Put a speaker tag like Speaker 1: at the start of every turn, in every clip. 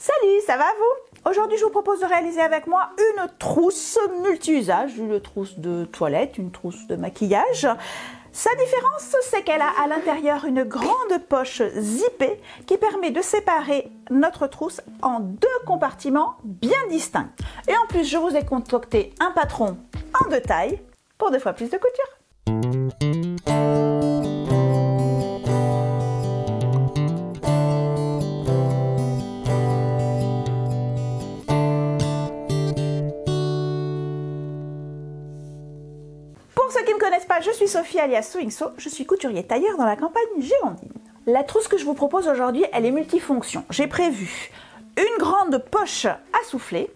Speaker 1: Salut, ça va vous? Aujourd'hui, je vous propose de réaliser avec moi une trousse multi-usage, une trousse de toilette, une trousse de maquillage. Sa différence, c'est qu'elle a à l'intérieur une grande poche zippée qui permet de séparer notre trousse en deux compartiments bien distincts. Et en plus, je vous ai concocté un patron en deux tailles pour 2 fois plus de couture. Pour ceux qui ne me connaissent pas, je suis Sophie alias Sewingsew, je suis couturier tailleur dans la campagne girondine. La trousse que je vous propose aujourd'hui, elle est multifonction. J'ai prévu une grande poche à souffler,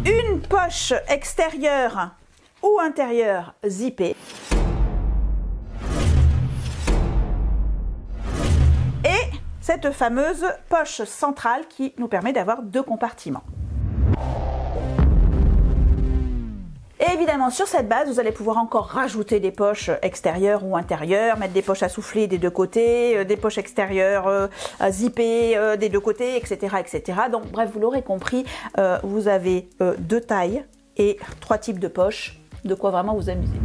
Speaker 1: une poche extérieure ou intérieure zippée et cette fameuse poche centrale qui nous permet d'avoir 2 compartiments. Et évidemment, sur cette base, vous allez pouvoir encore rajouter des poches extérieures ou intérieures, mettre des poches à souffler des 2 côtés, des poches extérieures zippées des 2 côtés, etc., etc. Donc, bref, vous l'aurez compris, vous avez 2 tailles et 3 types de poches, de quoi vraiment vous amuser.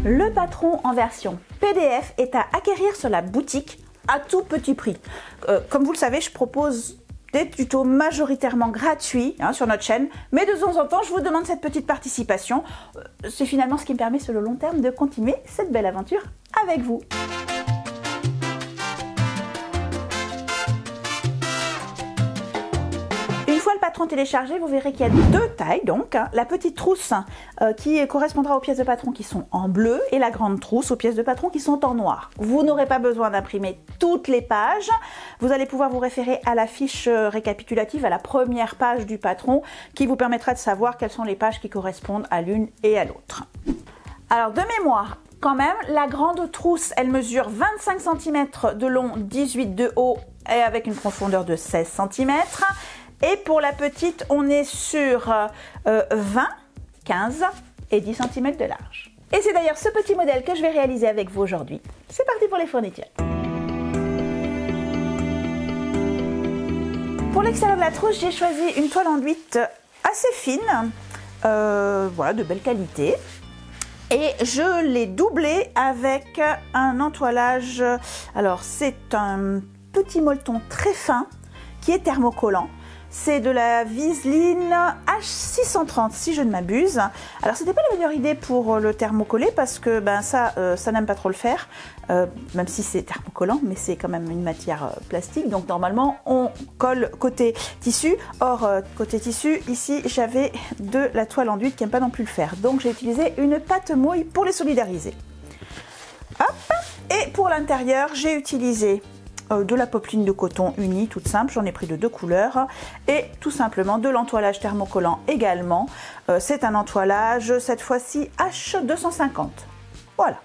Speaker 1: Le patron en version PDF est à acquérir sur la boutique à tout petit prix. Comme vous le savez, je propose des tutos majoritairement gratuits sur notre chaîne, mais de temps en temps, je vous demande cette petite participation. C'est finalement ce qui me permet sur le long terme de continuer cette belle aventure avec vous. Une fois le patron téléchargé, vous verrez qu'il y a 2 tailles, donc la petite trousse qui correspondra aux pièces de patron qui sont en bleu et la grande trousse aux pièces de patron qui sont en noir. Vous n'aurez pas besoin d'imprimer toutes les pages, vous allez pouvoir vous référer à la fiche récapitulative, à la première page du patron qui vous permettra de savoir quelles sont les pages qui correspondent à l'une et à l'autre. Alors de mémoire, quand même, la grande trousse, elle mesure 25 cm de long, 18 de haut et avec une profondeur de 16 cm. Et pour la petite, on est sur 20, 15 et 10 cm de large. Et c'est d'ailleurs ce petit modèle que je vais réaliser avec vous aujourd'hui. C'est parti pour les fournitures. Pour l'extérieur de la trousse, j'ai choisi une toile enduite assez fine, voilà, de belle qualité. Et je l'ai doublée avec un entoilage. Alors c'est un petit molleton très fin qui est thermocollant. C'est de la Viseline H630 si je ne m'abuse. Alors c'était pas la meilleure idée pour le thermocoller parce que ça n'aime pas trop le faire, même si c'est thermocollant, mais c'est quand même une matière plastique. Donc normalement on colle côté tissu. Or côté tissu, ici j'avais de la toile enduite qui n'aime pas non plus le faire. Donc j'ai utilisé une pâte mouille pour les solidariser. Hop. Et pour l'intérieur, j'ai utilisé de la popeline de coton unie, toute simple, j'en ai pris de 2 couleurs, et tout simplement de l'entoilage thermocollant également. C'est un entoilage, cette fois-ci H250. Voilà.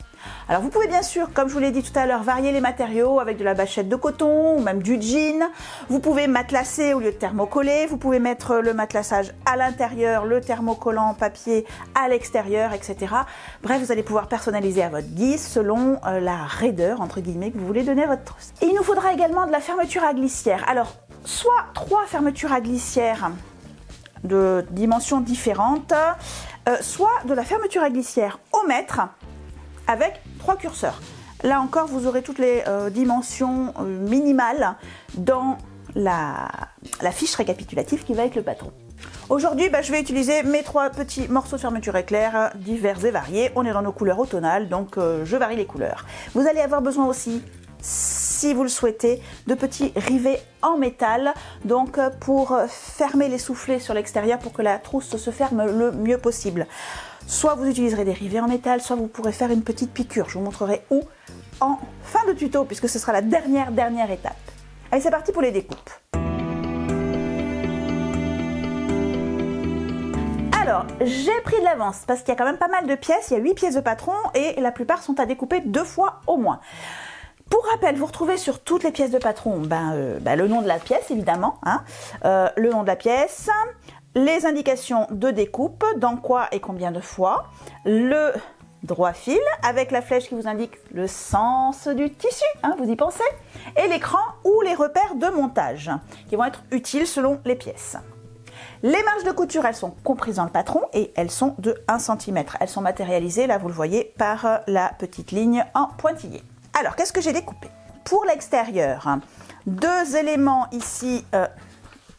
Speaker 1: Alors vous pouvez bien sûr, comme je vous l'ai dit tout à l'heure, varier les matériaux avec de la bâchette de coton ou même du jean. Vous pouvez matelasser au lieu de thermocoller. Vous pouvez mettre le matelassage à l'intérieur, le thermocollant papier à l'extérieur, etc. Bref, vous allez pouvoir personnaliser à votre guise selon la raideur, entre guillemets, que vous voulez donner à votre trousse. Et il nous faudra également de la fermeture à glissière. Alors, soit 3 fermetures à glissière de dimensions différentes, soit de la fermeture à glissière au mètre, avec 3 curseurs. Là encore, vous aurez toutes les dimensions minimales dans la fiche récapitulative qui va avec le patron. Aujourd'hui, je vais utiliser mes 3 petits morceaux de fermeture éclair divers et variés. On est dans nos couleurs automnales, donc je varie les couleurs. Vous allez avoir besoin aussi, si vous le souhaitez, de petits rivets en métal, donc pour fermer les soufflets sur l'extérieur pour que la trousse se ferme le mieux possible. Soit vous utiliserez des rivets en métal, soit vous pourrez faire une petite piqûre. Je vous montrerai où en fin de tuto, puisque ce sera la dernière étape. Allez, c'est parti pour les découpes. Alors, j'ai pris de l'avance parce qu'il y a quand même pas mal de pièces. Il y a 8 pièces de patron et la plupart sont à découper 2 fois au moins. Pour rappel, vous retrouvez sur toutes les pièces de patron le nom de la pièce, évidemment, le nom de la pièce, les indications de découpe, dans quoi et combien de fois, le droit fil avec la flèche qui vous indique le sens du tissu, hein, vous y pensez, et l'écran ou les repères de montage qui vont être utiles selon les pièces. Les marges de couture, elles sont comprises dans le patron et elles sont de 1 cm. Elles sont matérialisées, là vous le voyez, par la petite ligne en pointillé. Alors, qu'est-ce que j'ai découpé? Pour l'extérieur, 2 éléments ici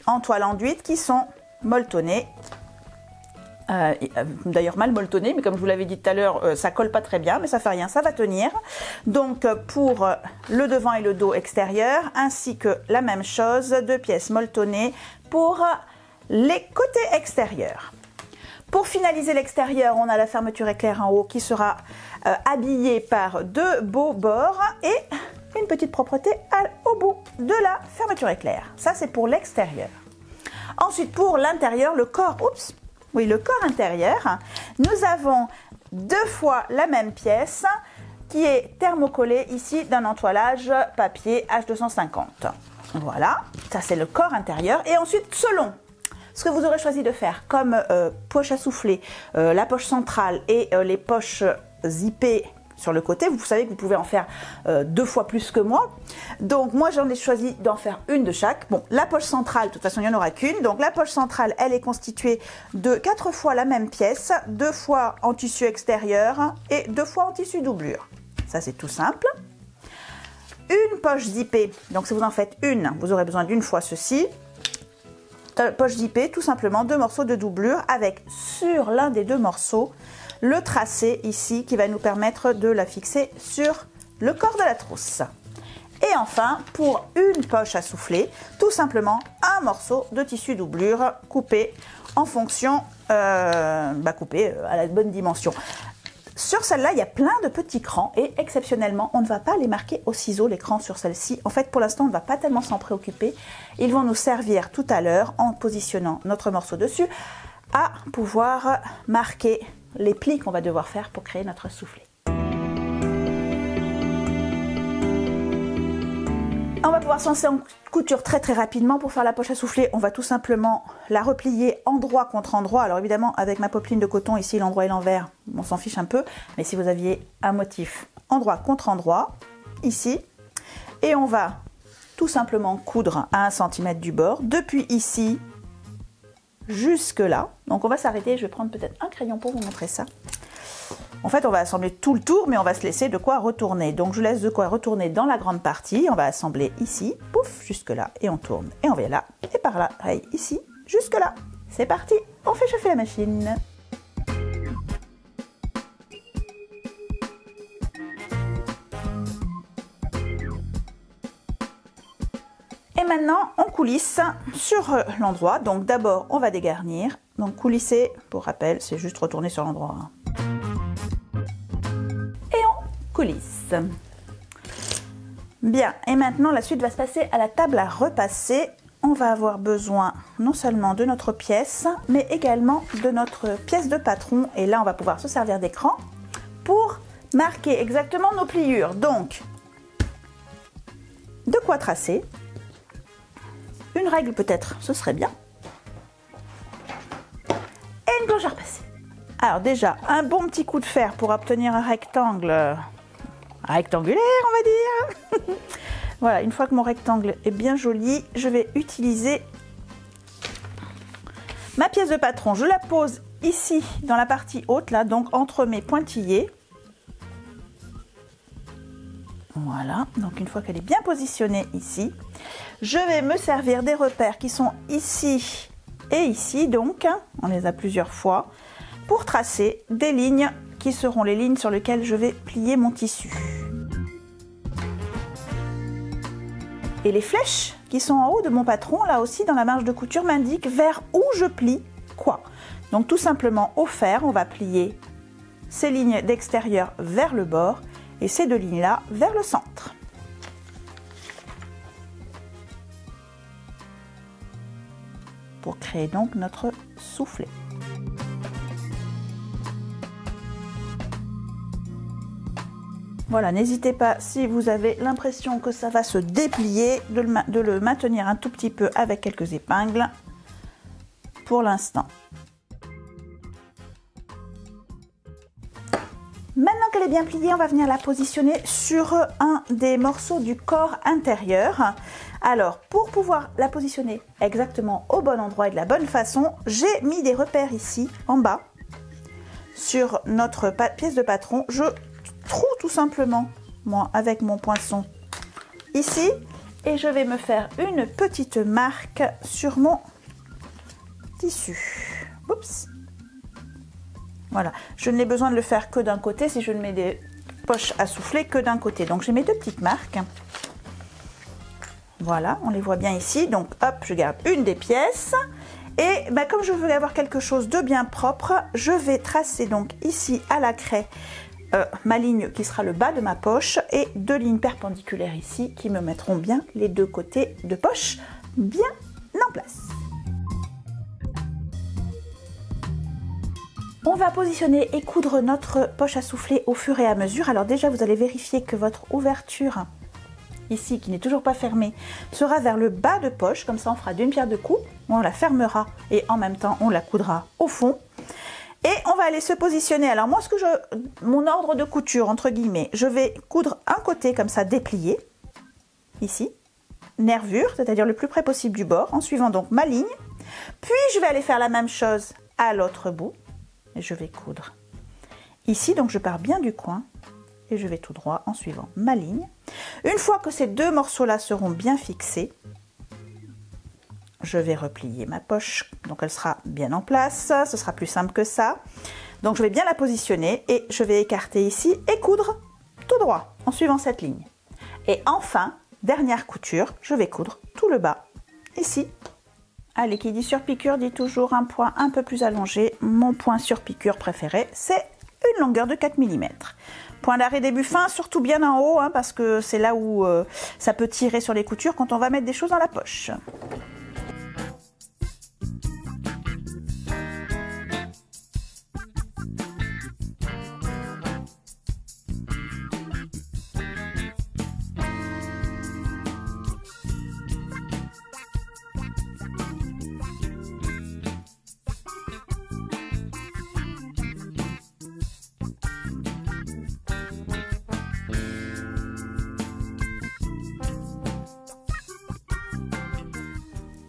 Speaker 1: en toile enduite qui sont molletonnés. D'ailleurs mal molletonné, mais comme je vous l'avais dit tout à l'heure, ça colle pas très bien, mais ça fait rien, ça va tenir. Donc pour le devant et le dos extérieur, ainsi que la même chose, 2 pièces molletonnées pour les côtés extérieurs. Pour finaliser l'extérieur, on a la fermeture éclair en haut qui sera habillée par 2 beaux bords et une petite propreté au bout de la fermeture éclair. Ça c'est pour l'extérieur. Ensuite pour l'intérieur, le corps intérieur, nous avons 2 fois la même pièce qui est thermocollée ici d'un entoilage papier H250. Voilà, ça c'est le corps intérieur. Et ensuite, selon ce que vous aurez choisi de faire comme poche à souffler, la poche centrale et les poches zippées sur le côté, vous savez que vous pouvez en faire 2 fois plus que moi. Donc moi j'en ai choisi d'en faire une de chaque. Bon, la poche centrale, de toute façon il n'y en aura qu'une. Donc la poche centrale, elle est constituée de 4 fois la même pièce, 2 fois en tissu extérieur et 2 fois en tissu doublure. Ça c'est tout simple. Une poche zippée, donc si vous en faites une, vous aurez besoin d'une fois ceci. Poche zippée, tout simplement 2 morceaux de doublure avec sur l'un des 2 morceaux le tracé ici qui va nous permettre de la fixer sur le corps de la trousse. Et enfin, pour une poche à souffler, tout simplement un morceau de tissu doublure coupé en fonction, coupé à la bonne dimension. Sur celle-là, il y a plein de petits crans et exceptionnellement, on ne va pas les marquer au ciseau, les crans sur celle-ci. En fait, pour l'instant, on ne va pas tellement s'en préoccuper. Ils vont nous servir tout à l'heure, en positionnant notre morceau dessus, à pouvoir marquer les plis qu'on va devoir faire pour créer notre soufflet. On va pouvoir se lancer en couture très rapidement. Pour faire la poche à souffler, on va tout simplement la replier endroit contre endroit. Alors évidemment, avec ma popeline de coton, ici l'endroit et l'envers, on s'en fiche un peu. Mais si vous aviez un motif endroit contre endroit, ici, et on va tout simplement coudre à 1 cm du bord, depuis ici jusque là. Donc on va s'arrêter, je vais prendre peut-être un crayon pour vous montrer ça. En fait, on va assembler tout le tour, mais on va se laisser de quoi retourner. Donc je laisse de quoi retourner dans la grande partie. On va assembler ici, pouf, jusque là, et on tourne. Et on va là, et par là, pareil, ici, jusque là. C'est parti, on fait chauffer la machine. Et maintenant, on coulisse sur l'endroit. Donc d'abord, on va dégarnir. Donc coulisser, pour rappel, c'est juste retourner sur l'endroit. Et on coulisse. Bien, et maintenant, la suite va se passer à la table à repasser. On va avoir besoin non seulement de notre pièce, mais également de notre pièce de patron. Et là, on va pouvoir se servir d'écran pour marquer exactement nos pliures. Donc, de quoi tracer. Une règle peut-être, ce serait bien. Et une planche à repasser. Alors déjà, un bon petit coup de fer pour obtenir un rectangle rectangulaire, on va dire. Voilà, une fois que mon rectangle est bien joli, je vais utiliser ma pièce de patron. Je la pose ici, dans la partie haute, là, donc entre mes pointillés. Voilà, donc une fois qu'elle est bien positionnée ici, je vais me servir des repères qui sont ici et ici, donc on les a plusieurs fois, pour tracer des lignes qui seront les lignes sur lesquelles je vais plier mon tissu. Et les flèches qui sont en haut de mon patron, là aussi dans la marge de couture, m'indiquent vers où je plie quoi. Donc tout simplement au fer, on va plier ces lignes d'extérieur vers le bord et ces 2 lignes-là vers le centre. Pour créer donc notre soufflet. Voilà, n'hésitez pas, si vous avez l'impression que ça va se déplier, de le maintenir un tout petit peu avec quelques épingles pour l'instant. qu'elle est bien pliée, on va venir la positionner sur un des morceaux du corps intérieur. Alors, pour pouvoir la positionner exactement au bon endroit et de la bonne façon, j'ai mis des repères ici, en bas, sur notre pièce de patron. Je troue tout simplement, moi, avec mon poinçon, ici, et je vais me faire une petite marque sur mon tissu. Oups. Voilà, je n'ai besoin de le faire que d'un côté si je ne mets des poches à souffler que d'un côté. Donc j'ai mes deux petites marques. Voilà, on les voit bien ici. Donc hop, je garde une des pièces. Et bah, comme je veux avoir quelque chose de bien propre, je vais tracer donc ici à la craie ma ligne qui sera le bas de ma poche et deux lignes perpendiculaires ici qui me mettront bien les deux côtés de poche bien en place. On va positionner et coudre notre poche à souffler au fur et à mesure. Alors déjà, vous allez vérifier que votre ouverture, ici, qui n'est toujours pas fermée, sera vers le bas de poche. Comme ça, on fera d'une pierre deux coups. On la fermera et en même temps, on la coudra au fond. Et on va aller se positionner. Alors moi, mon ordre de couture, entre guillemets, je vais coudre un côté comme ça, déplié, ici, nervure, c'est-à-dire le plus près possible du bord, en suivant donc ma ligne. Puis, je vais aller faire la même chose à l'autre bout. Et je vais coudre ici, donc je pars bien du coin et je vais tout droit en suivant ma ligne. Une fois que ces deux morceaux là seront bien fixés, je vais replier ma poche, donc elle sera bien en place, ce sera plus simple que ça. Donc je vais bien la positionner et je vais écarter ici et coudre tout droit en suivant cette ligne. Et enfin, dernière couture, je vais coudre tout le bas ici. Allez, qui dit surpiqûre dit toujours un point un peu plus allongé. Mon point surpiqûre préféré, c'est une longueur de 4 mm. Point d'arrêt début fin, surtout bien en haut, hein, parce que c'est là où ça peut tirer sur les coutures quand on va mettre des choses dans la poche.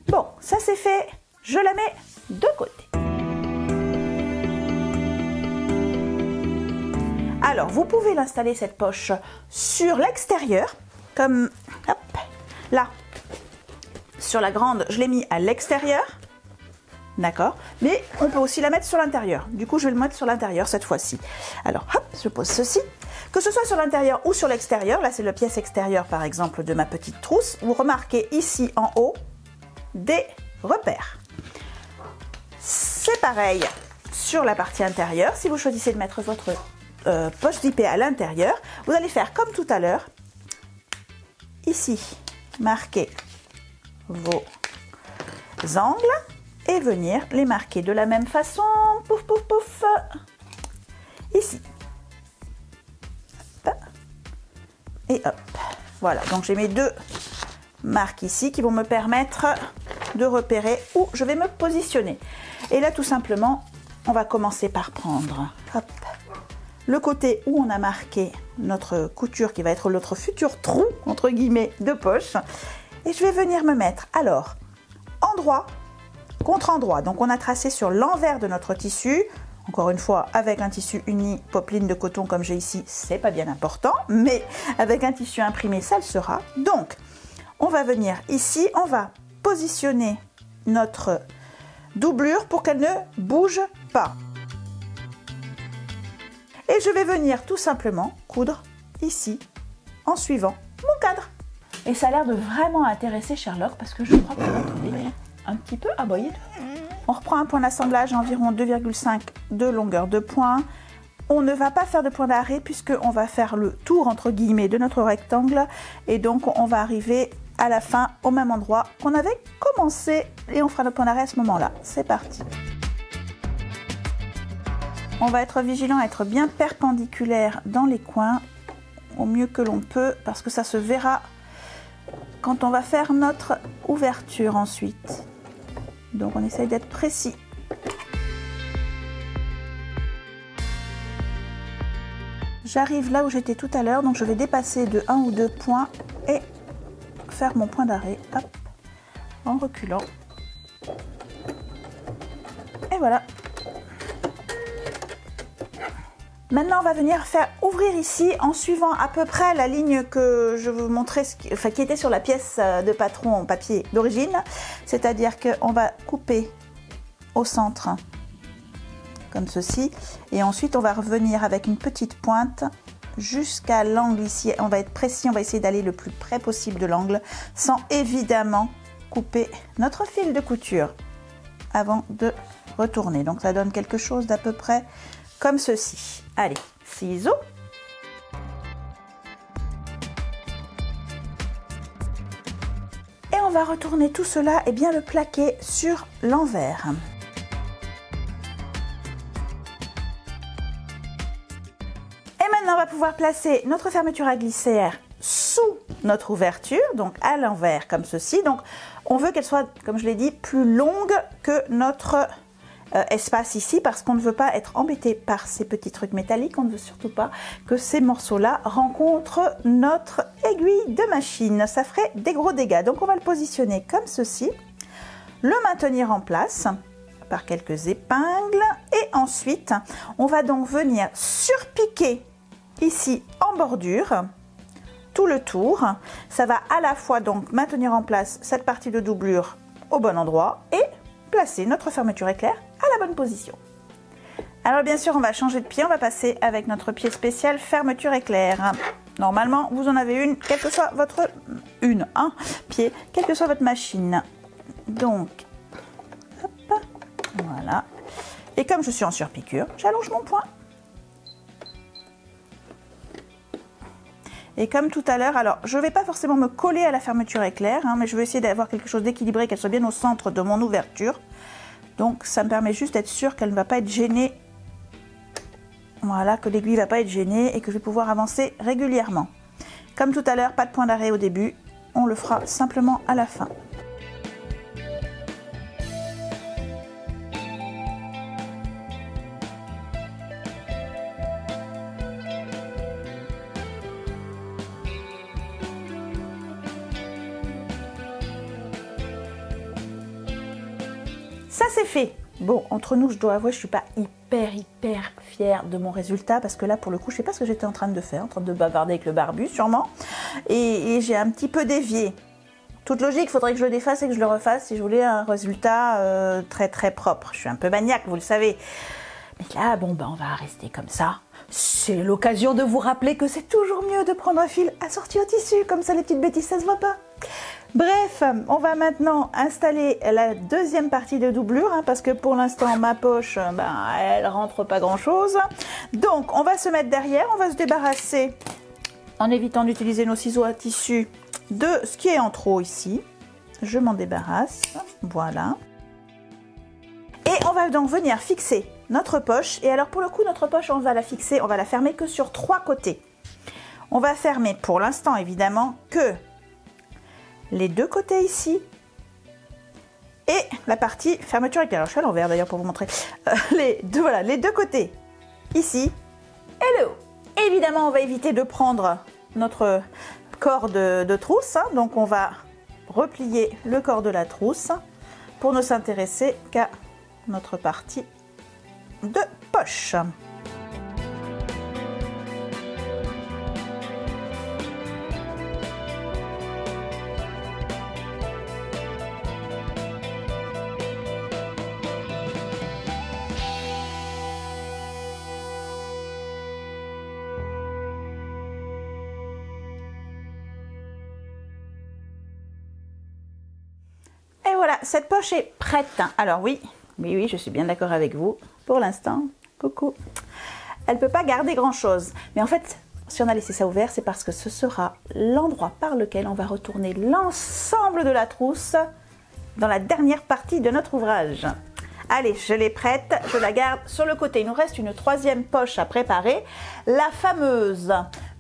Speaker 1: Bon, ça c'est fait, je la mets de côté. Alors, vous pouvez l'installer cette poche sur l'extérieur, comme hop, là, sur la grande, je l'ai mis à l'extérieur, d'accord, mais on peut aussi la mettre sur l'intérieur. Du coup, je vais le mettre sur l'intérieur cette fois-ci. Alors, hop, je pose ceci. Que ce soit sur l'intérieur ou sur l'extérieur, là c'est la pièce extérieure par exemple de ma petite trousse, vous remarquez ici en haut, des repères. C'est pareil sur la partie intérieure. Si vous choisissez de mettre votre poche zippée à l'intérieur, vous allez faire comme tout à l'heure. Ici, marquer vos angles et venir les marquer de la même façon. Pouf, pouf, pouf. Ici. Hop. Et hop. Voilà, donc j'ai mes deux marques ici qui vont me permettre de repérer où je vais me positionner. Et là tout simplement on va commencer par prendre hop, le côté où on a marqué notre couture qui va être notre futur trou entre guillemets de poche et je vais venir me mettre alors endroit contre endroit. Donc on a tracé sur l'envers de notre tissu, encore une fois avec un tissu uni popeline de coton comme j'ai ici, c'est pas bien important, mais avec un tissu imprimé ça le sera. Donc on va venir ici, on va positionner notre doublure pour qu'elle ne bouge pas. Et je vais venir tout simplement coudre ici en suivant mon cadre. Et ça a l'air de vraiment intéresser Sherlock parce que je crois que un petit peu aboyé. On reprend un point d'assemblage environ 2,5 de longueur de point. On ne va pas faire de point d'arrêt puisqu'on va faire le tour entre guillemets de notre rectangle et donc on va arriver à la fin au même endroit qu'on avait commencé et on fera le point d'arrêt à ce moment-là. C'est parti. On va être vigilant à être bien perpendiculaire dans les coins au mieux que l'on peut parce que ça se verra quand on va faire notre ouverture ensuite. Donc on essaye d'être précis. j'arrive là où j'étais tout à l'heure, donc je vais dépasser de 1 ou 2 points et faire mon point d'arrêt, hop, en reculant. Et voilà. Maintenant, on va venir faire ouvrir ici en suivant à peu près la ligne que je vous montrais, enfin, qui était sur la pièce de patron en papier d'origine. C'est-à-dire qu'on va couper au centre, comme ceci. Et ensuite, on va revenir avec une petite pointe jusqu'à l'angle ici. On va être précis, on va essayer d'aller le plus près possible de l'angle, sans évidemment couper notre fil de couture avant de retourner. Donc, ça donne quelque chose d'à peu près comme ceci. Allez, ciseaux. Et on va retourner tout cela et bien le plaquer sur l'envers. Et maintenant, on va pouvoir placer notre fermeture à glissaire sous notre ouverture, donc à l'envers comme ceci. Donc, on veut qu'elle soit, comme je l'ai dit, plus longue que notre espace ici, parce qu'on ne veut pas être embêté par ces petits trucs métalliques. On ne veut surtout pas que ces morceaux-là rencontrent notre aiguille de machine. Ça ferait des gros dégâts. Donc, on va le positionner comme ceci, le maintenir en place par quelques épingles et ensuite, on va donc venir surpiquer ici en bordure tout le tour. Ça va à la fois donc maintenir en place cette partie de doublure au bon endroit et placer notre fermeture éclair à la bonne position. Alors bien sûr, on va changer de pied, on va passer avec notre pied spécial fermeture éclair. Normalement, vous en avez une, quel que soit votre pied, quelle que soit votre machine. Donc, hop, voilà. Et comme je suis en surpiqûre, j'allonge mon poing. Et comme tout à l'heure, alors je ne vais pas forcément me coller à la fermeture éclair, mais je vais essayer d'avoir quelque chose d'équilibré, qu'elle soit bien au centre de mon ouverture. Donc ça me permet juste d'être sûr qu'elle ne va pas être gênée. Voilà, que l'aiguille ne va pas être gênée et que je vais pouvoir avancer régulièrement. Comme tout à l'heure, pas de point d'arrêt au début, on le fera simplement à la fin. Ça c'est fait. Bon, entre nous, je dois avouer, je suis pas hyper fière de mon résultat parce que là, pour le coup, je sais pas ce que j'étais en train de faire, en train de bavarder avec le barbu, sûrement. Et j'ai un petit peu dévié. Toute logique, il faudrait que je le défasse et que je le refasse si je voulais un résultat très propre. Je suis un peu maniaque, vous le savez. Mais là, bon, ben, on va rester comme ça. C'est l'occasion de vous rappeler que c'est toujours mieux de prendre un fil assorti au tissu, comme ça les petites bêtises, ça se voit pas. Bref, on va maintenant installer la deuxième partie de doublure, parce que pour l'instant, ma poche, ben, elle rentre pas grand-chose. Donc, on va se mettre derrière, on va se débarrasser, en évitant d'utiliser nos ciseaux à tissu, de ce qui est en trop ici. Je m'en débarrasse, voilà. Et on va donc venir fixer notre poche. Et alors, pour le coup, notre poche, on va la fixer, on va la fermer que sur 3 côtés. On va fermer, pour l'instant, évidemment, que les 2 côtés ici et la partie fermeture éclair. Alors, je suis à l'envers d'ailleurs pour vous montrer. Les deux côtés ici et le haut. Évidemment, on va éviter de prendre notre corps de trousse. Donc, on va replier le corps de la trousse pour ne s'intéresser qu'à notre partie de poche. Et voilà, cette poche est prête. Alors oui, je suis bien d'accord avec vous. Pour l'instant, coucou. Elle ne peut pas garder grand-chose. Mais en fait, si on a laissé ça ouvert, c'est parce que ce sera l'endroit par lequel on va retourner l'ensemble de la trousse dans la dernière partie de notre ouvrage. Allez, je l'ai prête, je la garde sur le côté. Il nous reste une 3e poche à préparer, la fameuse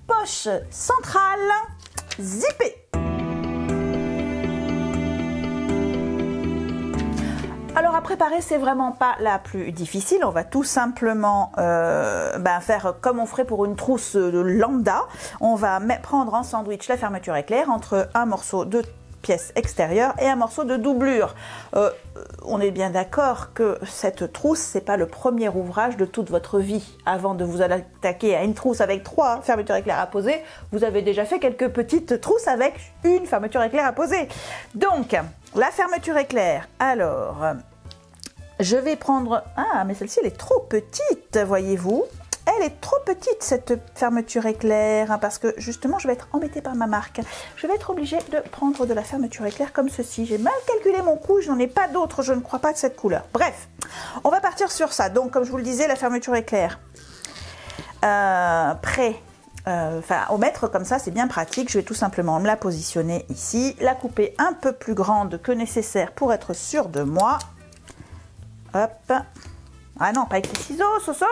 Speaker 1: poche centrale zippée. Alors à préparer, c'est vraiment pas la plus difficile. On va tout simplement faire comme on ferait pour une trousse lambda. On va prendre en sandwich la fermeture éclair entre un morceau de pièce extérieure et un morceau de doublure. On est bien d'accord que cette trousse, c'est pas le premier ouvrage de toute votre vie. Avant de vous attaquer à une trousse avec 3 fermetures éclair à poser, vous avez déjà fait quelques petites trousses avec une fermeture éclair à poser. Donc, la fermeture éclair, alors, je vais prendre... Ah, mais celle-ci, elle est trop petite, voyez-vous. Elle est trop petite, cette fermeture éclair, hein, parce que justement, je vais être embêtée par ma marque. Je vais être obligée de prendre de la fermeture éclair comme ceci. J'ai mal calculé mon coût, je n'en ai pas d'autre, je ne crois pas de cette couleur. Bref, on va partir sur ça. Donc, comme je vous le disais, la fermeture éclair au mètre comme ça, c'est bien pratique. Je vais tout simplement me la positionner ici, la couper un peu plus grande que nécessaire pour être sûre de moi. Hop. Ah non, pas avec les ciseaux, Soso.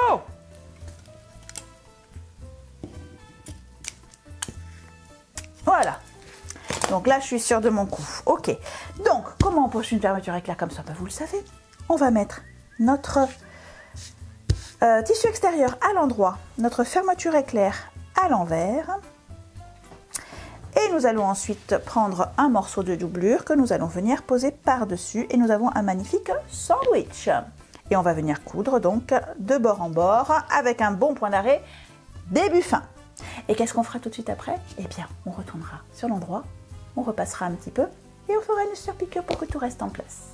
Speaker 1: Voilà. Donc là, je suis sûre de mon coup. Ok. Donc, comment on poche une fermeture éclair comme ça? Vous le savez. On va mettre notre tissu extérieur à l'endroit, notre fermeture éclair à l'envers. Et nous allons ensuite prendre un morceau de doublure que nous allons venir poser par-dessus. Et nous avons un magnifique sandwich. Et on va venir coudre donc de bord en bord avec un bon point d'arrêt début fin. Et qu'est-ce qu'on fera tout de suite après? Eh bien, on retournera sur l'endroit, on repassera un petit peu et on fera une surpiqûre pour que tout reste en place.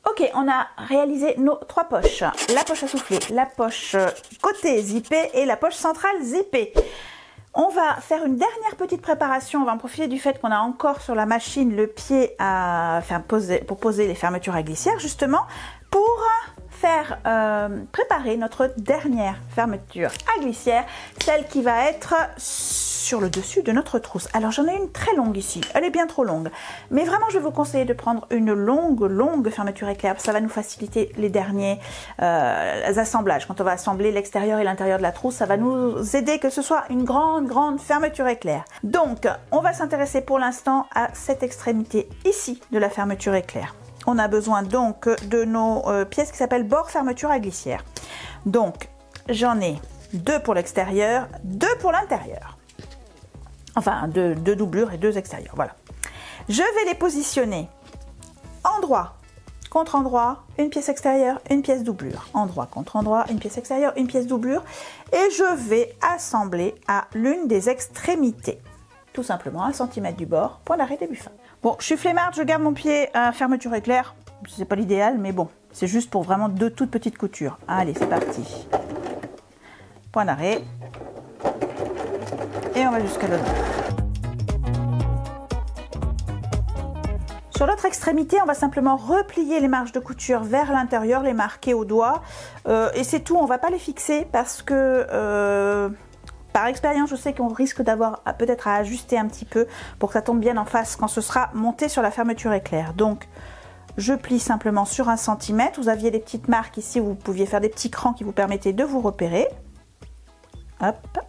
Speaker 1: Ok, on a réalisé nos 3 poches. La poche à souffler, la poche côté zippée et la poche centrale zippée. On va faire une dernière petite préparation. On va en profiter du fait qu'on a encore sur la machine le pied à faire poser, pour poser les fermetures à glissière, justement, pour faire préparer notre dernière fermeture à glissière, celle qui va être sur le dessus de notre trousse. Alors j'en ai une très longue ici, elle est bien trop longue, mais vraiment je vais vous conseiller de prendre une longue fermeture éclair. Ça va nous faciliter les derniers assemblages. Quand on va assembler l'extérieur et l'intérieur de la trousse, ça va nous aider que ce soit une grande fermeture éclair. Donc on va s'intéresser pour l'instant à cette extrémité ici de la fermeture éclair. On a besoin donc de nos pièces qui s'appellent bord fermeture à glissière. Donc j'en ai 2 pour l'extérieur, 2 pour l'intérieur. Enfin, 2 doublures et 2 extérieurs, voilà. Je vais les positionner endroit contre endroit, une pièce extérieure, une pièce doublure. Endroit contre endroit, une pièce extérieure, une pièce doublure. Et je vais assembler à l'une des extrémités. Tout simplement 1 cm du bord, point d'arrêt début fin. Bon, je suis flemmarde, je garde mon pied à fermeture éclair. C'est pas l'idéal, mais bon, c'est juste pour vraiment 2 toutes petites coutures. Allez, c'est parti. Point d'arrêt. Et on va jusqu'à l'autre. Sur l'autre extrémité, on va simplement replier les marges de couture vers l'intérieur, les marquer au doigt. Et c'est tout, on ne va pas les fixer parce que par expérience, je sais qu'on risque d'avoir peut-être à ajuster un petit peu pour que ça tombe bien en face quand ce sera monté sur la fermeture éclair. Donc, je plie simplement sur 1 cm. Vous aviez des petites marques ici où vous pouviez faire des petits crans qui vous permettaient de vous repérer. Hop.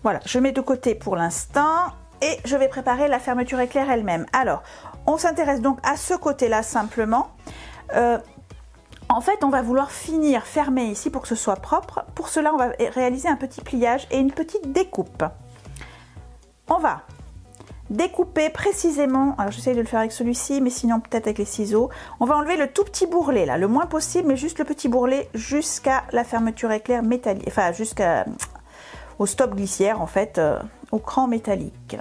Speaker 1: Voilà, je mets de côté pour l'instant et je vais préparer la fermeture éclair elle-même. Alors, on s'intéresse donc à ce côté-là simplement. En fait, on va vouloir finir fermer ici pour que ce soit propre. Pour cela, on va réaliser un petit pliage et une petite découpe. On va découper précisément, alors j'essaie de le faire avec celui-ci, mais sinon peut-être avec les ciseaux. On va enlever le tout petit bourrelet là, le moins possible, mais juste le petit bourrelet jusqu'à la fermeture éclair métallique, enfin jusqu'au stop glissière en fait, au cran métallique.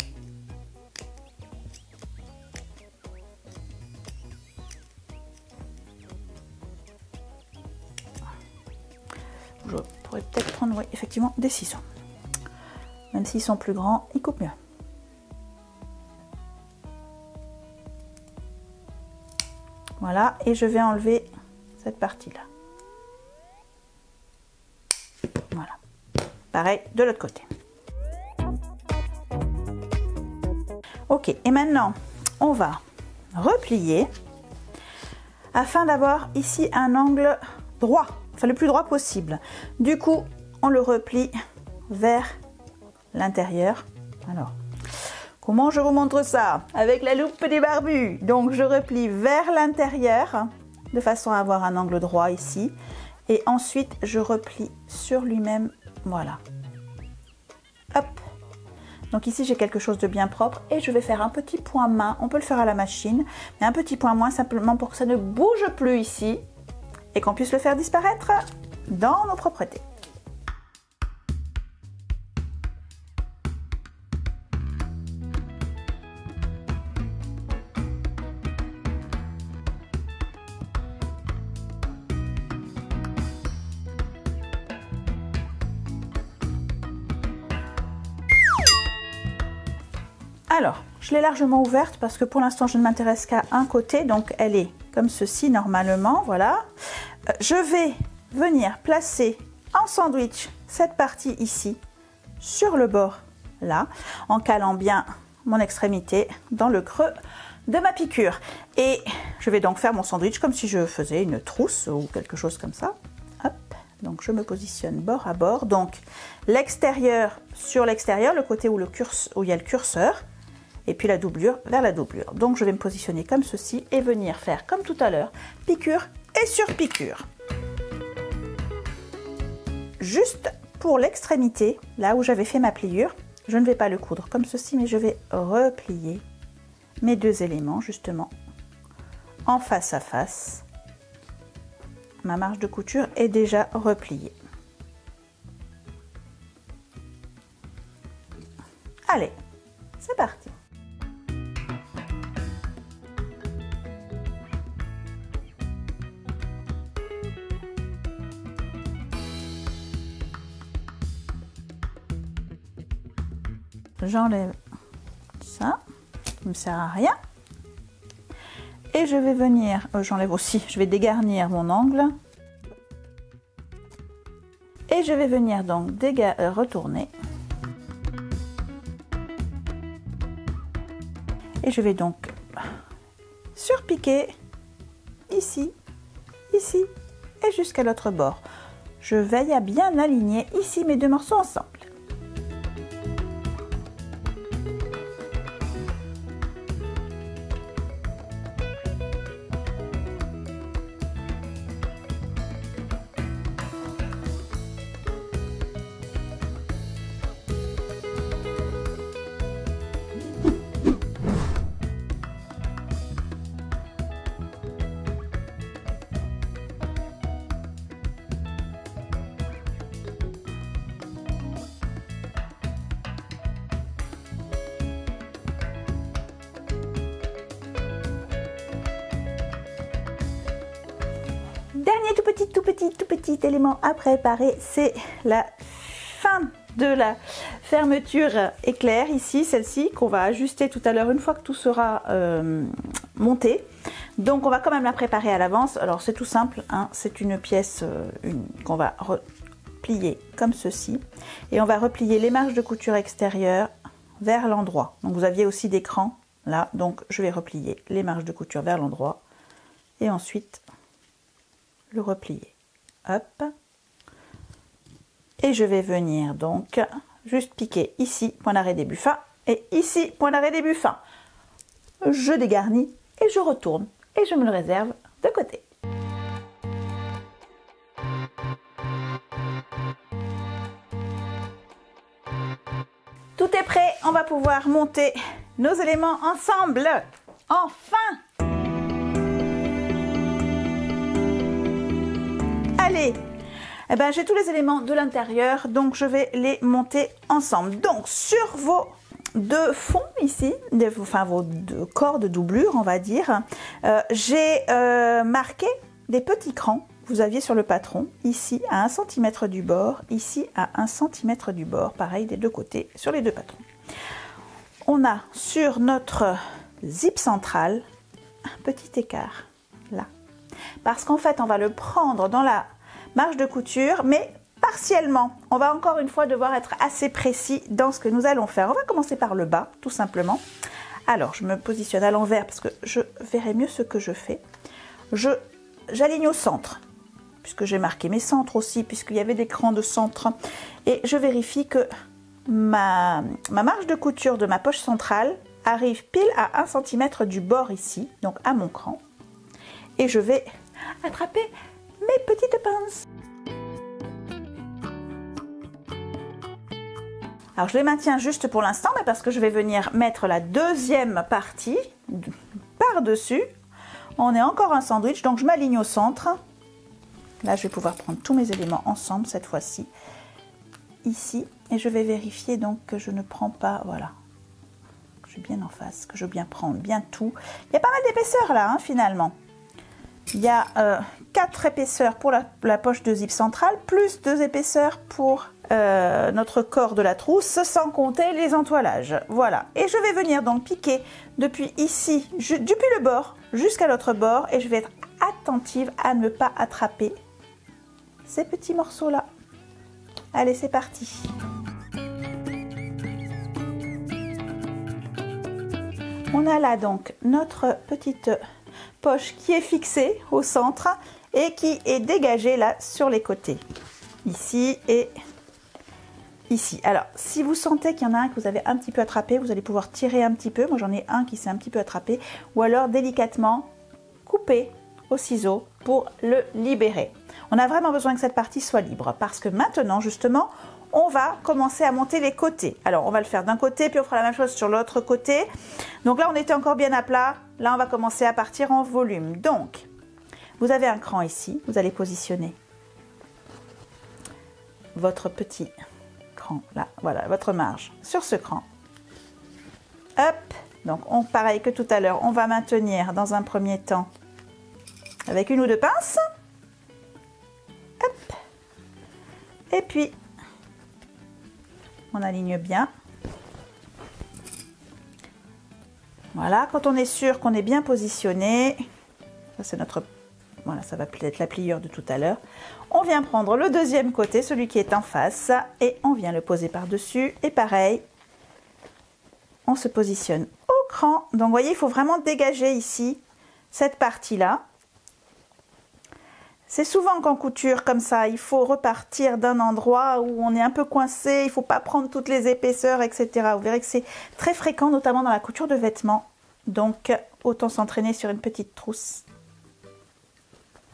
Speaker 1: Je pourrais peut-être prendre, oui, effectivement, des ciseaux. Même s'ils sont plus grands, ils coupent mieux. Voilà, et je vais enlever cette partie-là. Voilà. Pareil de l'autre côté. Ok, et maintenant, on va replier afin d'avoir ici un angle droit, enfin le plus droit possible. Du coup, on le replie vers l'intérieur. Alors, comment je vous montre ça? Avec la loupe des barbus. Donc, je replie vers l'intérieur de façon à avoir un angle droit ici. Et ensuite, je replie sur lui-même. Voilà. Hop. Donc ici, j'ai quelque chose de bien propre. Et je vais faire un petit point main. On peut le faire à la machine. Mais un petit point moins simplement pour que ça ne bouge plus ici. Et qu'on puisse le faire disparaître dans nos propretés. Alors, je l'ai largement ouverte parce que pour l'instant, je ne m'intéresse qu'à un côté. Donc, elle est comme ceci normalement, voilà. Je vais venir placer en sandwich cette partie ici sur le bord là, en calant bien mon extrémité dans le creux de ma piqûre. Et je vais donc faire mon sandwich comme si je faisais une trousse ou quelque chose comme ça. Hop. Donc je me positionne bord à bord. Donc l'extérieur sur l'extérieur, le côté où il y a le curseur. Et puis la doublure vers la doublure. Donc je vais me positionner comme ceci et venir faire comme tout à l'heure, piqûre et sur piqûre. Juste pour l'extrémité, là où j'avais fait ma pliure, je ne vais pas le coudre comme ceci, mais je vais replier mes deux éléments justement en face à face. Ma marge de couture est déjà repliée. Allez, c'est parti. J'enlève ça, qui ne me sert à rien. Et je vais venir, j'enlève aussi, je vais dégarnir mon angle. Et je vais venir donc retourner. Et je vais donc surpiquer ici, ici et jusqu'à l'autre bord. Je veille à bien aligner ici mes deux morceaux ensemble. Dernier tout petit élément à préparer, c'est la fin de la fermeture éclair ici, celle-ci qu'on va ajuster tout à l'heure une fois que tout sera monté. Donc on va quand même la préparer à l'avance. Alors c'est tout simple, hein, c'est une pièce qu'on va replier comme ceci et on va replier les marges de couture extérieures vers l'endroit. Donc vous aviez aussi des crans là, donc je vais replier les marges de couture vers l'endroit et ensuite le replier. Hop. Et je vais venir donc juste piquer ici, point d'arrêt début fin, et ici, point d'arrêt début fin. Je dégarnis et je retourne et je me le réserve de côté. Tout est prêt, on va pouvoir monter nos éléments ensemble. Enfin! Allez! Eh ben, j'ai tous les éléments de l'intérieur, donc je vais les monter ensemble. Donc sur vos deux fonds ici, enfin vos deux corps de doublure, on va dire, j'ai marqué des petits crans. Vous aviez sur le patron, ici à 1 cm du bord, ici à 1 cm du bord, pareil des deux côtés sur les deux patrons. On a sur notre zip central un petit écart là, parce qu'en fait on va le prendre dans la marge de couture, mais partiellement. On va encore une fois devoir être assez précis dans ce que nous allons faire. On va commencer par le bas, tout simplement. Alors, je me positionne à l'envers parce que je verrai mieux ce que je fais. J'aligne au centre, puisque j'ai marqué mes centres aussi, puisqu'il y avait des crans de centre. Et je vérifie que ma marge de couture de ma poche centrale arrive pile à 1 cm du bord ici, donc à mon cran. Et je vais attraper mes petites pinces. Alors je les maintiens juste pour l'instant, mais parce que je vais venir mettre la deuxième partie par-dessus. On est encore un sandwich, donc je m'aligne au centre. Là je vais pouvoir prendre tous mes éléments ensemble cette fois-ci. Ici, et je vais vérifier donc que je ne prends pas, voilà. Que je suis bien en face, que je bien prendre bien tout. Il y a pas mal d'épaisseur là, hein, finalement. Il y a 4 épaisseurs pour la poche de zip centrale, plus 2 épaisseurs pour notre corps de la trousse, sans compter les entoilages. Voilà. Et je vais venir donc piquer depuis ici, depuis le bord jusqu'à l'autre bord, et je vais être attentive à ne pas attraper ces petits morceaux-là. Allez, c'est parti. On a là donc notre petite poche qui est fixée au centre et qui est dégagée là sur les côtés, ici et ici. Alors si vous sentez qu'il y en a un que vous avez un petit peu attrapé, vous allez pouvoir tirer un petit peu. Moi j'en ai un qui s'est un petit peu attrapé, ou alors délicatement couper au ciseau pour le libérer. On a vraiment besoin que cette partie soit libre, parce que maintenant justement on va commencer à monter les côtés. Alors on va le faire d'un côté, puis on fera la même chose sur l'autre côté. Donc là on était encore bien à plat, là on va commencer à partir en volume. Donc vous avez un cran ici, vous allez positionner votre petit cran là, voilà, votre marge sur ce cran. Hop, donc pareil que tout à l'heure, on va maintenir dans un premier temps avec une ou deux pinces. Hop, et puis on aligne bien. Voilà, quand on est sûr qu'on est bien positionné, ça c'est notre, voilà, ça va être la pliure de tout à l'heure. On vient prendre le deuxième côté, celui qui est en face, et on vient le poser par-dessus. Et pareil, on se positionne au cran. Donc vous voyez, il faut vraiment dégager ici cette partie-là. C'est souvent qu'en couture comme ça, il faut repartir d'un endroit où on est un peu coincé, il ne faut pas prendre toutes les épaisseurs, etc. Vous verrez que c'est très fréquent, notamment dans la couture de vêtements. Donc, autant s'entraîner sur une petite trousse.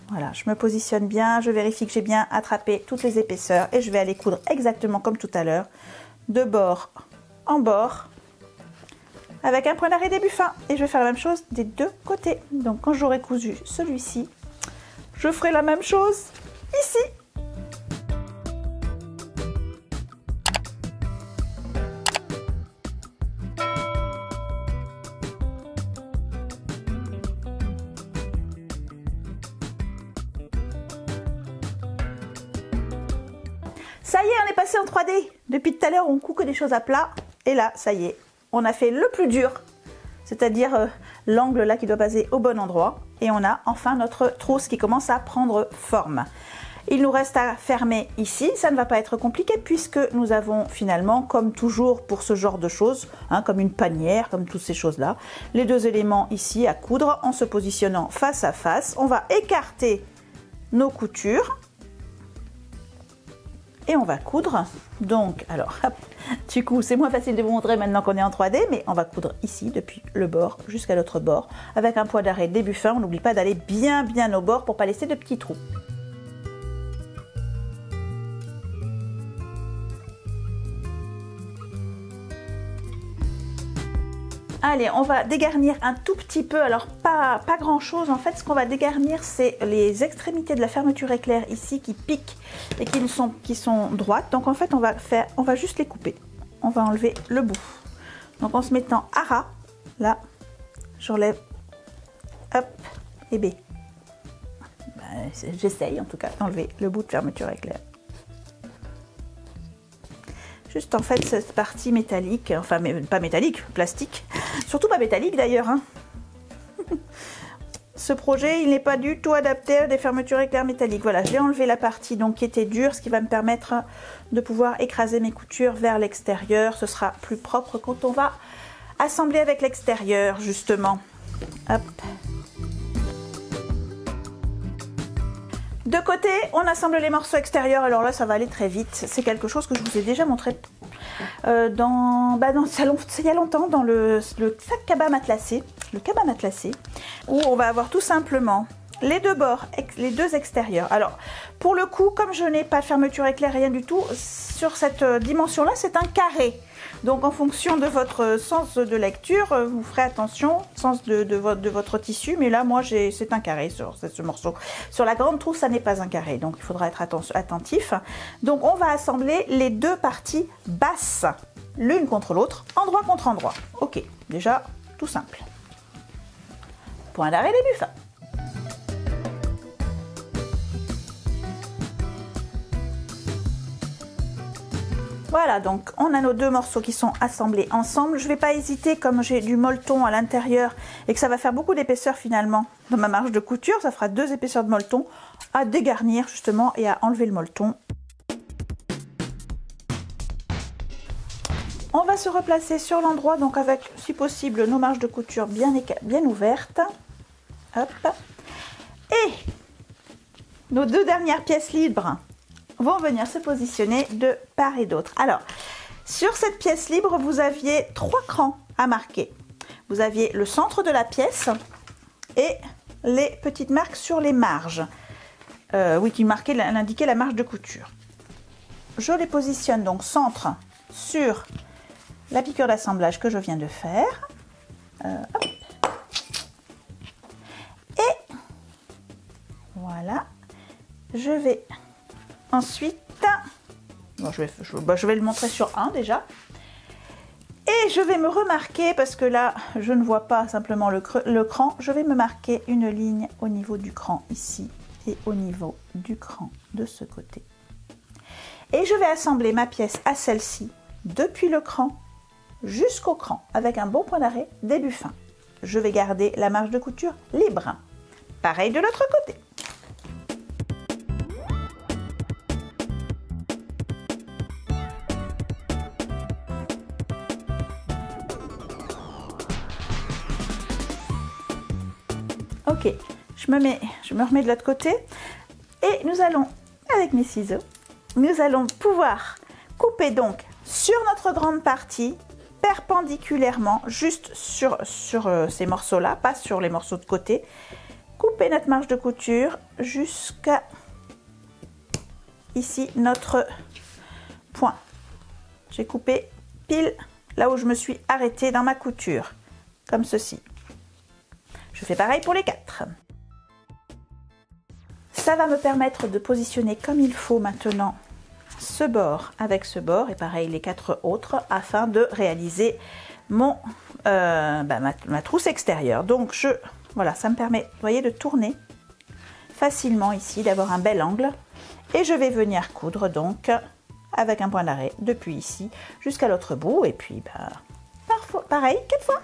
Speaker 1: Voilà, je me positionne bien, je vérifie que j'ai bien attrapé toutes les épaisseurs et je vais aller coudre exactement comme tout à l'heure, de bord en bord, avec un point d'arrêt début fin. Et je vais faire la même chose des deux côtés. Donc, quand j'aurai cousu celui-ci, je ferai la même chose ici. Ça y est, on est passé en 3D. Depuis tout à l'heure, on coud que des choses à plat. Et là, ça y est, on a fait le plus dur. C'est-à-dire l'angle là qui doit baser au bon endroit. Et on a enfin notre trousse qui commence à prendre forme. Il nous reste à fermer ici. Ça ne va pas être compliqué puisque nous avons finalement, comme toujours pour ce genre de choses, hein, comme une panière, comme toutes ces choses-là, les deux éléments ici à coudre en se positionnant face à face. On va écarter nos coutures. Et on va coudre, donc, alors, hop, du coup, c'est moins facile de vous montrer maintenant qu'on est en 3D, mais on va coudre ici, depuis le bord jusqu'à l'autre bord, avec un point d'arrêt début fin. On n'oublie pas d'aller bien au bord pour ne pas laisser de petits trous. Allez, on va dégarnir un tout petit peu, alors pas grand chose en fait. Ce qu'on va dégarnir, c'est les extrémités de la fermeture éclair ici qui piquent et qui sont droites. Donc en fait on va juste les couper. On va enlever le bout. Donc en se mettant à ras, là, j'enlève, hop, et B. J'essaye en tout cas d'enlever le bout de fermeture éclair. Juste en fait cette partie métallique, enfin mais pas métallique, plastique, surtout pas métallique d'ailleurs. Hein. Ce projet il n'est pas du tout adapté à des fermetures éclair métalliques. Voilà, j'ai enlevé la partie donc qui était dure, ce qui va me permettre de pouvoir écraser mes coutures vers l'extérieur. Ce sera plus propre quand on va assembler avec l'extérieur justement. Hop. De côté, on assemble les morceaux extérieurs. Alors là, ça va aller très vite. C'est quelque chose que je vous ai déjà montré dans le salon il y a longtemps, dans le sac cabas matelassé, où on va avoir tout simplement les deux bords, les deux extérieurs. Alors, pour le coup, comme je n'ai pas de fermeture éclair, rien du tout, sur cette dimension-là, c'est un carré. Donc, en fonction de votre sens de lecture, vous ferez attention, sens de votre tissu. Mais là, moi, c'est un carré sur ce morceau. Sur la grande trousse, ça n'est pas un carré. Donc, il faudra être attentif. Donc, on va assembler les deux parties basses, l'une contre l'autre, endroit contre endroit. Ok, déjà, tout simple. Point d'arrêt, début fin. Voilà, donc on a nos deux morceaux qui sont assemblés ensemble. Je ne vais pas hésiter, comme j'ai du molleton à l'intérieur et que ça va faire beaucoup d'épaisseur finalement dans ma marge de couture, ça fera 2 épaisseurs de molleton, à dégarnir justement et à enlever le molleton. On va se replacer sur l'endroit, donc avec, si possible, nos marges de couture bien ouvertes. Hop. Et nos deux dernières pièces libres vont venir se positionner de part et d'autre. Alors, sur cette pièce libre, vous aviez 3 crans à marquer. Vous aviez le centre de la pièce et les petites marques sur les marges. Oui, qui indiquaient la marge de couture. Je les positionne donc centre sur la piqûre d'assemblage que je viens de faire. Hop. Et voilà. Je vais ensuite, bon, je vais le montrer sur un déjà. Et je vais me remarquer, parce que là, je ne vois pas simplement le cran, je vais me marquer une ligne au niveau du cran ici et au niveau du cran de ce côté. Et je vais assembler ma pièce à celle-ci, depuis le cran jusqu'au cran, avec un bon point d'arrêt, début fin. Je vais garder la marge de couture libre. Pareil de l'autre côté. Ok, je me remets de l'autre côté et nous allons, avec mes ciseaux, nous allons pouvoir couper donc sur notre grande partie, perpendiculairement, juste sur ces morceaux-là, pas sur les morceaux de côté. Couper notre marge de couture jusqu'à ici, notre point. J'ai coupé pile là où je me suis arrêtée dans ma couture, comme ceci. Je fais pareil pour les 4. Ça va me permettre de positionner comme il faut maintenant ce bord avec ce bord et pareil les 4 autres afin de réaliser ma trousse extérieure. Donc voilà, ça me permet, vous voyez, de tourner facilement ici, d'avoir un bel angle. Et je vais venir coudre donc avec un point d'arrêt depuis ici jusqu'à l'autre bout et puis parfois pareil 4 fois.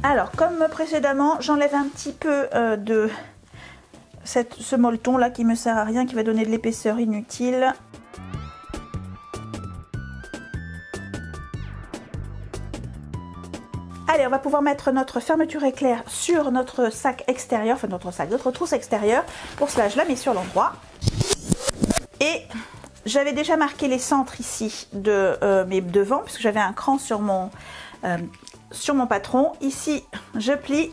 Speaker 1: Alors, comme précédemment, j'enlève un petit peu de ce molleton là qui me sert à rien, qui va donner de l'épaisseur inutile. Allez, on va pouvoir mettre notre fermeture éclair sur notre sac extérieur, enfin notre trousse extérieure. Pour cela, je la mets sur l'endroit. Et j'avais déjà marqué les centres ici de mes devants, puisque j'avais un cran sur mon patron. Ici, je plie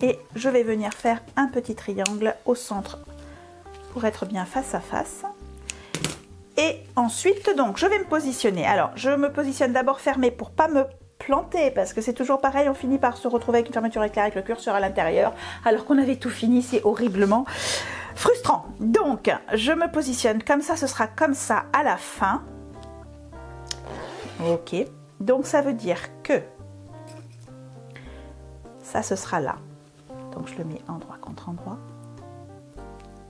Speaker 1: et je vais venir faire un petit triangle au centre pour être bien face à face. Et ensuite, donc, je vais me positionner. Alors, je me positionne d'abord fermée pour pas me planter, parce que c'est toujours pareil, on finit par se retrouver avec une fermeture éclair avec le curseur à l'intérieur, alors qu'on avait tout fini, c'est horriblement frustrant. Donc, je me positionne comme ça, ce sera comme ça à la fin. Ok, donc ça veut dire que ça, ce sera là. Donc, je le mets endroit contre endroit.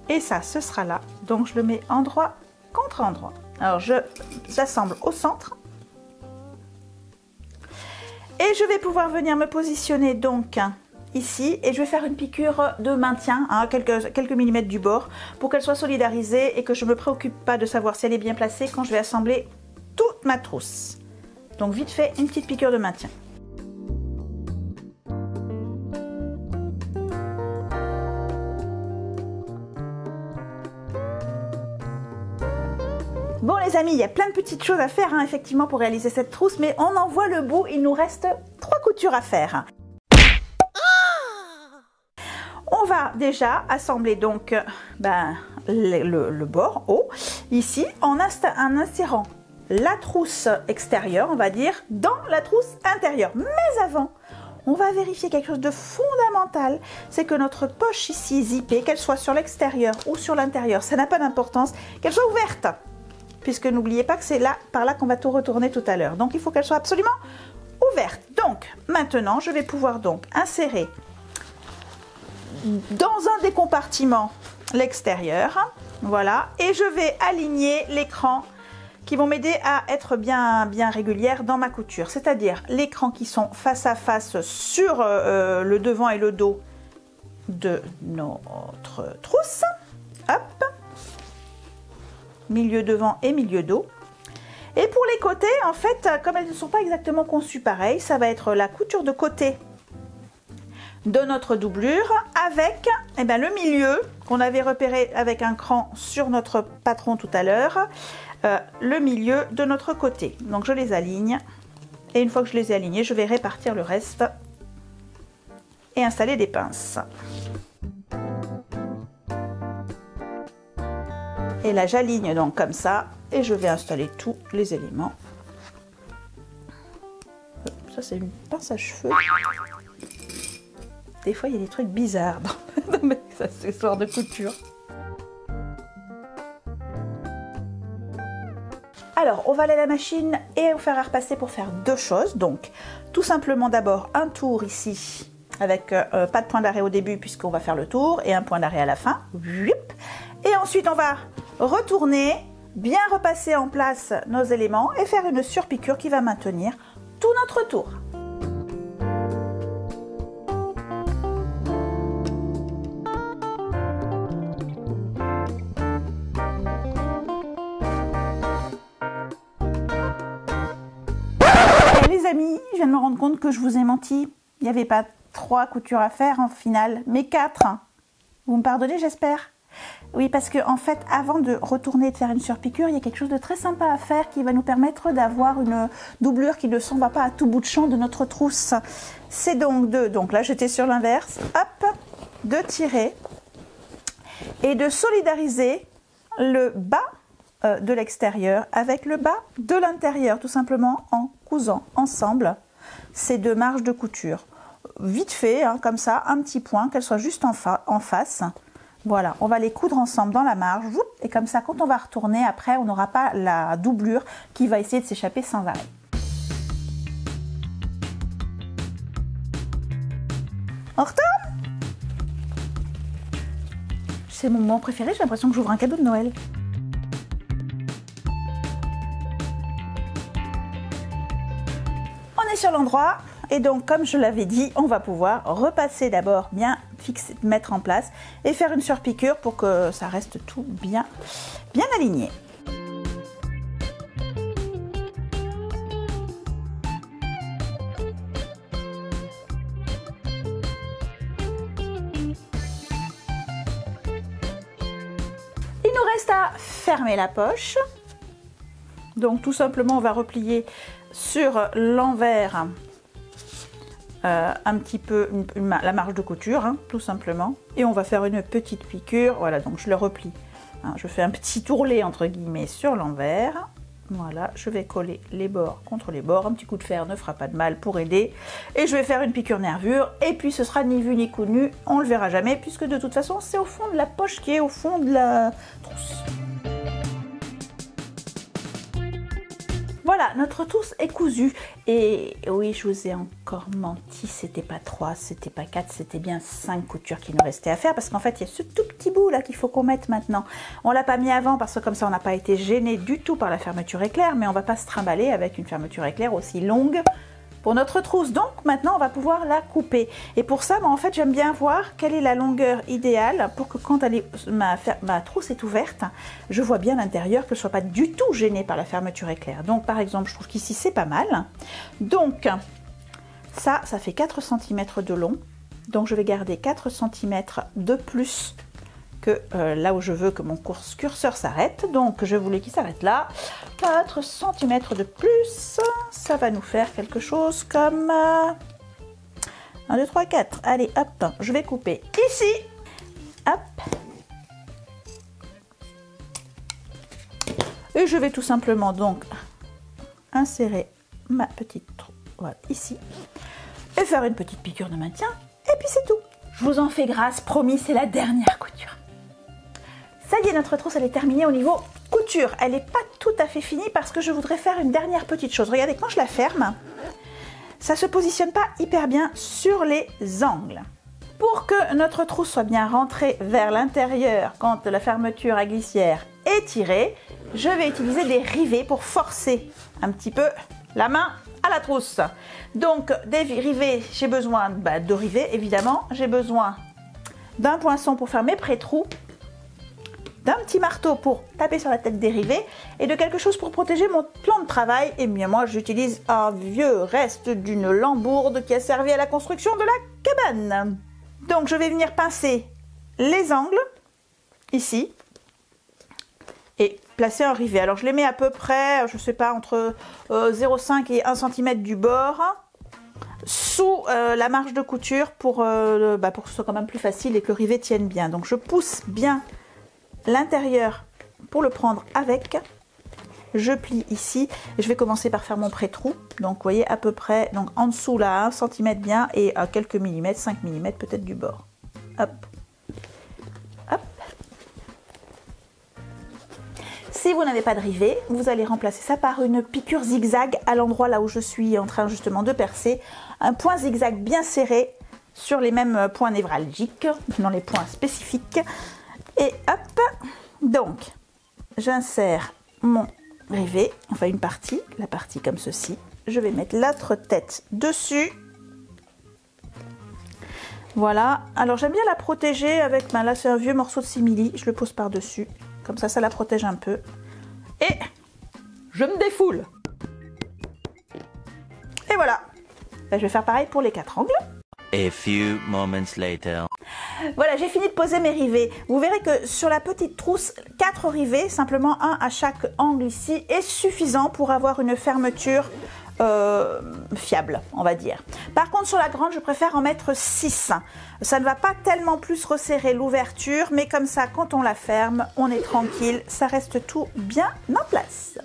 Speaker 1: Et ça, ce sera là. Donc, je le mets endroit contre endroit. Alors, j'assemble au centre. Et je vais pouvoir venir me positionner donc ici. Et je vais faire une piqûre de maintien, hein, quelques millimètres du bord, pour qu'elle soit solidarisée et que je ne me préoccupe pas de savoir si elle est bien placée quand je vais assembler toute ma trousse. Donc, vite fait, une petite piqûre de maintien. Bon les amis, il y a plein de petites choses à faire hein, effectivement pour réaliser cette trousse, mais on en voit le bout, il nous reste 3 coutures à faire. On va déjà assembler donc le bord haut, ici, en insérant la trousse extérieure, on va dire, dans la trousse intérieure. Mais avant, on va vérifier quelque chose de fondamental, c'est que notre poche ici zippée, qu'elle soit sur l'extérieur ou sur l'intérieur, ça n'a pas d'importance, qu'elle soit ouverte. Puisque n'oubliez pas que c'est là, par là qu'on va tout retourner tout à l'heure. Donc, il faut qu'elle soit absolument ouverte. Donc, maintenant, je vais pouvoir donc insérer dans un des compartiments l'extérieur. Voilà. Et je vais aligner l'écran qui vont m'aider à être bien régulière dans ma couture. C'est-à-dire l'écran qui sont face à face sur le devant et le dos de notre trousse. Hop. Milieu devant et milieu dos. Et pour les côtés, en fait, comme elles ne sont pas exactement conçues pareil, ça va être la couture de côté de notre doublure avec le milieu qu'on avait repéré avec un cran sur notre patron tout à l'heure, le milieu de notre côté. Donc je les aligne et une fois que je les ai alignés, je vais répartir le reste et installer des pinces. Et là, j'aligne donc comme ça et je vais installer tous les éléments. Ça, c'est une pince à cheveux. Des fois, il y a des trucs bizarres dans mes accessoires de couture. Alors, on va aller à la machine et on faire repasser pour faire 2 choses. Donc, tout simplement d'abord un tour ici avec pas de point d'arrêt au début puisqu'on va faire le tour et un point d'arrêt à la fin. Et ensuite, on va retourner, bien repasser en place nos éléments et faire une surpiqûre qui va maintenir tout notre tour. Et les amis, je viens de me rendre compte que je vous ai menti. Il n'y avait pas 3 coutures à faire en finale, mais 4. Vous me pardonnez, j'espère? Oui, parce que en fait, avant de retourner et de faire une surpiqûre, il y a quelque chose de très sympa à faire qui va nous permettre d'avoir une doublure qui ne s'en va pas à tout bout de champ de notre trousse. C'est donc là j'étais sur l'inverse, hop, de tirer et de solidariser le bas de l'extérieur avec le bas de l'intérieur, tout simplement en cousant ensemble ces 2 marges de couture. Vite fait, hein, comme ça, un petit point, qu'elles soient juste en face. Voilà, on va les coudre ensemble dans la marge, et comme ça, quand on va retourner, après, on n'aura pas la doublure qui va essayer de s'échapper sans arrêt. On retourne? C'est mon moment préféré, j'ai l'impression que j'ouvre un cadeau de Noël. On est sur l'endroit. Et donc, comme je l'avais dit, on va pouvoir repasser d'abord, bien fixer, mettre en place et faire une surpiqûre pour que ça reste tout bien aligné. Il nous reste à fermer la poche. Donc, tout simplement, on va replier sur l'envers un petit peu la marge de couture, hein, tout simplement. Et on va faire une petite piqûre. Voilà, donc je le replie. Hein, je fais un petit tourlet entre guillemets sur l'envers. Voilà, je vais coller les bords contre les bords. Un petit coup de fer ne fera pas de mal pour aider. Et je vais faire une piqûre nervure. Et puis ce sera ni vu ni connu. On le verra jamais puisque de toute façon c'est au fond de la poche qui est au fond de la trousse. Voilà, notre trousse est cousue. Et oui, je vous ai encore menti, c'était pas 3, c'était pas 4, c'était bien 5 coutures qui nous restaient à faire. Parce qu'en fait, il y a ce tout petit bout là qu'il faut qu'on mette maintenant. On l'a pas mis avant parce que comme ça, on n'a pas été gêné du tout par la fermeture éclair. Mais on va pas se trimballer avec une fermeture éclair aussi longue pour notre trousse. Donc maintenant, on va pouvoir la couper. Et pour ça, en fait, j'aime bien voir quelle est la longueur idéale pour que quand ma trousse est ouverte, je vois bien l'intérieur, que je ne sois pas du tout gênée par la fermeture éclair. Donc par exemple, je trouve qu'ici, c'est pas mal. Donc ça fait 4 cm de long. Donc je vais garder 4 cm de plus que là où je veux que mon curseur s'arrête. Donc je voulais qu'il s'arrête là. 4 cm de plus, ça va nous faire quelque chose comme 1, 2, 3, 4. Allez, hop, je vais couper ici. Hop. Et je vais tout simplement donc insérer ma petite trou, voilà, ici. Et faire une petite piqûre de maintien. Et puis c'est tout. Je vous en fais grâce, promis, c'est la dernière couture. Ça y est, notre trousse, elle est terminée au niveau couture. Elle n'est pas tout à fait finie parce que je voudrais faire une dernière petite chose. Regardez, quand je la ferme, ça ne se positionne pas hyper bien sur les angles. Pour que notre trousse soit bien rentrée vers l'intérieur quand la fermeture à glissière est tirée, je vais utiliser des rivets pour forcer un petit peu la main à la trousse. Donc, des rivets, j'ai besoin de rivets, évidemment. J'ai besoin d'un poinçon pour faire mes pré-trous, d'un petit marteau pour taper sur la tête des rivets et de quelque chose pour protéger mon plan de travail. Et bien moi j'utilise un vieux reste d'une lambourde qui a servi à la construction de la cabane. Donc je vais venir pincer les angles ici et placer un rivet. Alors je les mets à peu près, je sais pas, entre 0,5 et 1 cm du bord sous la marge de couture pour que ce soit quand même plus facile et que le rivet tienne bien. Donc je pousse bien l'intérieur pour le prendre avec, je plie ici et je vais commencer par faire mon pré-trou. Donc vous voyez à peu près, donc en dessous là 1 cm bien et à quelques millimètres, 5 mm peut-être du bord. Hop, hop. Si vous n'avez pas de rivet, vous allez remplacer ça par une piqûre zigzag à l'endroit là où je suis en train justement de percer. Un point zigzag bien serré sur les mêmes points névralgiques, dans les points spécifiques. Et hop, donc j'insère mon rivet, enfin une partie, la partie comme ceci. Je vais mettre l'autre tête dessus. Voilà, alors j'aime bien la protéger avec, là c'est un vieux morceau de simili, je le pose par-dessus. Comme ça la protège un peu. Et je me défoule. Et voilà, je vais faire pareil pour les 4 angles.
Speaker 2: A few moments later.
Speaker 1: Voilà, j'ai fini de poser mes rivets. Vous verrez que sur la petite trousse, 4 rivets, simplement un à chaque angle ici, est suffisant pour avoir une fermeture fiable, on va dire. Par contre, sur la grande, je préfère en mettre 6. Ça ne va pas tellement plus resserrer l'ouverture, mais comme ça, quand on la ferme, on est tranquille, ça reste tout bien en place.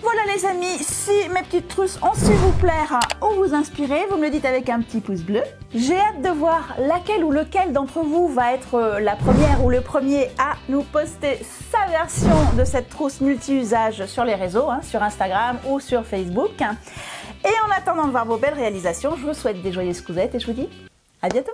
Speaker 1: Voilà les amis, si mes petites trousses ont su vous plaire ou vous inspirer, vous me le dites avec un petit pouce bleu. J'ai hâte de voir laquelle ou lequel d'entre vous va être la première ou le premier à nous poster sa version de cette trousse multi-usage sur les réseaux, sur Instagram ou sur Facebook. Et en attendant de voir vos belles réalisations, je vous souhaite des joyeuses cousettes et je vous dis à bientôt.